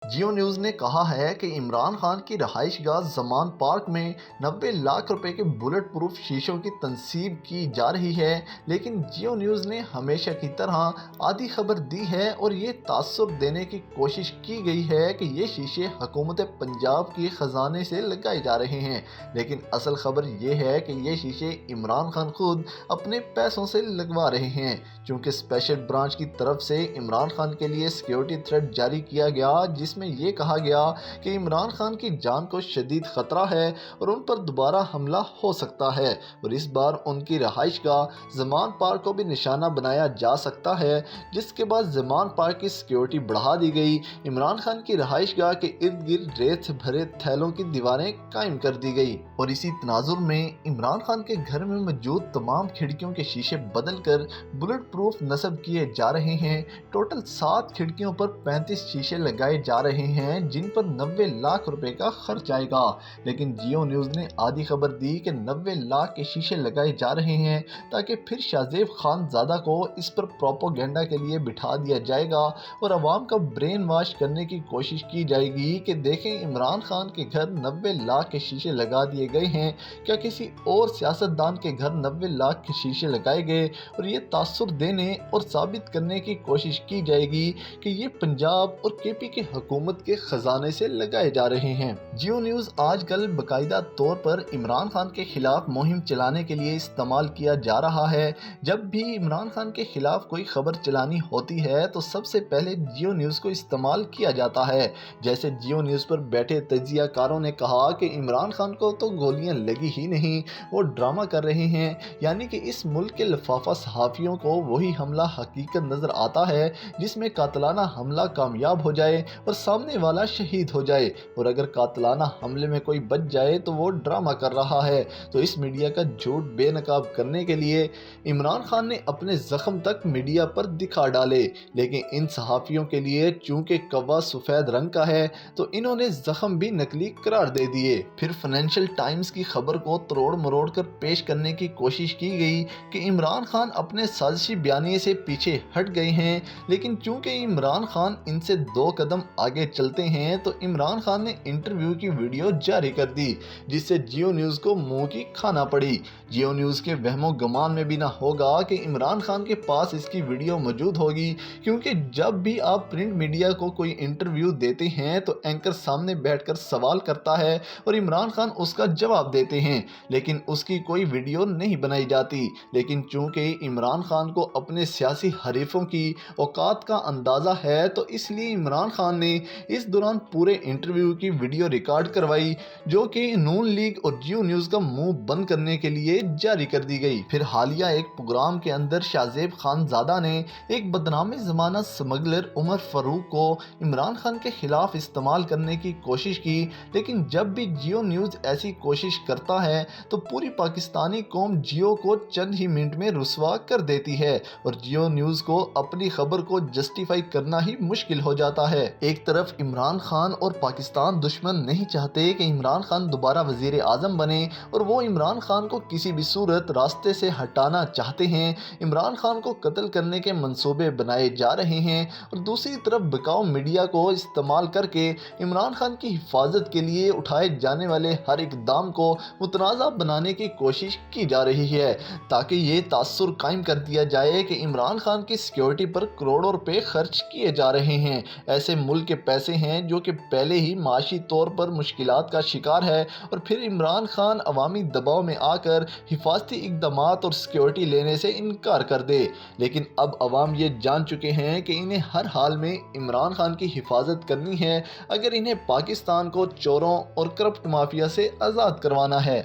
जियो news ने कहा है कि इमरान खान की रहाइश गाह ज़मान पार्क में 90 लाख रुपए के बुलेट प्रूफ शीशों की तनसीब की जा रही है, लेकिन जियो न्यूज़ ने हमेशा की तरह आधी खबर दी है और ये तासुर देने की कोशिश की गई है कि ये शीशे हुकूमत पंजाब की ख़जाने से लगाए जा रहे हैं। लेकिन असल खबर ये है कि ये शीशे इमरान खान खुद अपने पैसों से लगवा रहे हैं, क्योंकि स्पेशल ब्रांच की तरफ से इमरान खान के लिए सिक्योरिटी थ्रेट जारी किया गया, जिसमें यह कहा गया कि इमरान खान की जान को शदीद खतरा है और उन पर दोबारा हमला हो सकता है और इस बार उनकी रहाइश गाह ज़मान पार्क को भी निशाना बनाया जा सकता है, जिसके बाद ज़मान पार्क की सिक्योरिटी बढ़ा दी गई। इमरान खान की रहाइश गाह के इर्द गिर्द रेत से भरे थैलों की दीवारें कायम कर दी गई और इसी तनाजुर में इमरान खान के घर में मौजूद तमाम खिड़कियों के शीशे बदलकर बुलेट प्रूफ नस्ब किए जा रहे हैं। टोटल 7 खिड़कियों पर 35 शीशे लगाए जा रहे हैं, जिन पर 90 लाख रुपए का खर्च आएगा। लेकिन जियो न्यूज़ ने आधी खबर दी कि 90 लाख के शीशे लगाए जा रहे हैं ताकि फिर शाहजेब खानजादा को इस पर प्रोपोगेंडा के लिए बिठा दिया जाएगा और अवाम का ब्रेन वॉश करने की कोशिश की जाएगी कि देखें, इमरान खान के घर 90 लाख के शीशे लगा दिए गए हैं, क्या किसी और सियासतदान के घर 90 लाख के शीशे लगाए गए, और ये तासुर देने और साबित करने की कोशिश की जाएगी कि ये पंजाब और केपी की हुकूमत के खजाने से लगाए जा रहे हैं। जियो न्यूज़ आजकल बाकायदा तौर पर इमरान खान के खिलाफ मुहिम चलाने के लिए इस्तेमाल किया जा रहा है। जब भी इमरान खान के खिलाफ कोई खबर चलानी होती है तो सबसे पहले जियो न्यूज़ को इस्तेमाल किया जाता है। जैसे जियो न्यूज़ पर बैठे तजियाकारों ने कहा कि इमरान खान को तो गोलियां लगी ही नहीं, वो ड्रामा कर रहे हैं, यानी कि इस मुल्क के लफाफा सहाफ़ियों को वही हमला हकीकत नज़र आता है जिसमें कातलाना हमला कामयाब हो जाए और सामने वाला शहीद हो जाए, और अगर कातलाना हमले में कोई बच जाए तो वो ड्रामा कर रहा है। तो इस मीडिया का झूठ बेनकाब करने के लिए इमरान खान ने अपने ज़ख्म तक मीडिया पर दिखा डाले, लेकिन इन सहाफ़ियों के लिए चूंकि कव्वा सफ़ेद रंग का है तो इन्होंने ज़ख्म भी नकली करार दे दिए। फिर फाइनेंशियल टाइम्स की खबर को तरोड़ मरोड़ कर पेश करने की कोशिश की गई कि इमरान खान अपने साजिशी बयानिए से पीछे हट गए हैं, लेकिन चूंकि इमरान खान इनसे 2 कदम आगे चलते हैं तो इमरान खान ने इंटरव्यू की वीडियो जारी कर दी, जिससे जियो न्यूज़ को मुंह की खाना पड़ी। जियो न्यूज़ के वहमो गमान में भी ना होगा कि इमरान खान के पास इसकी वीडियो मौजूद होगी, क्योंकि जब भी आप प्रिंट मीडिया को कोई इंटरव्यू देते हैं तो एंकर सामने बैठकर सवाल करता है और इमरान खान उसका जवाब देते हैं, लेकिन उसकी कोई वीडियो नहीं बनाई जाती। लेकिन चूंकि इमरान खान को अपने सियासी हरीफों की औकात का अंदाज़ा है तो इसलिए इमरान खान ने इस दौरान पूरे इंटरव्यू की वीडियो रिकॉर्ड करवाई, जो कि नून लीग और जियो न्यूज़ का मुंह बंद करने के लिए जारी कर दी गई। फिर हालिया एक प्रोग्राम के अंदर शाहजेब खानजादा ने एक बदनाम ज़माना स्मगलर उमर फारूक को इमरान खान के खिलाफ इस्तेमाल करने की कोशिश की, लेकिन जब भी जियो न्यूज़ ऐसी कोशिश करता है तो पूरी पाकिस्तानी कौम जियो को चंद ही मिनट में रुसवा कर देती है और जियो न्यूज़ को अपनी खबर को जस्टिफाई करना ही मुश्किल हो जाता है। एक तरफ इमरान खान और पाकिस्तान दुश्मन नहीं चाहते कि इमरान खान दोबारा वजीर आज़म बने और वो इमरान खान को किसी भी सूरत रास्ते से हटाना चाहते हैं। इमरान खान को कत्ल करने के मंसूबे बनाए जा रहे हैं और दूसरी तरफ बिकाऊ मीडिया को इस्तेमाल करके इमरान खान की हिफाजत के लिए उठाए जाने वाले हर इकदाम को मुतनाज़ा बनाने की कोशिश की जा रही है, ताकि ये तासुर कायम कर दिया जाए कि इमरान खान की सिक्योरिटी पर करोड़ों रुपए खर्च किए जा रहे हैं। ऐसे मुल्क के पैसे हैं जो कि पहले ही माशी तौर पर मुश्किलात का शिकार है और फिर इमरान खान अवामी दबाव में आकर हिफाजती इकदामात और सिक्योरिटी लेने से इनकार कर दे। लेकिन अब अवाम ये जान चुके हैं कि इन्हें हर हाल में इमरान खान की हिफाजत करनी है अगर इन्हें पाकिस्तान को चोरों और करप्ट माफिया से आज़ाद करवाना है।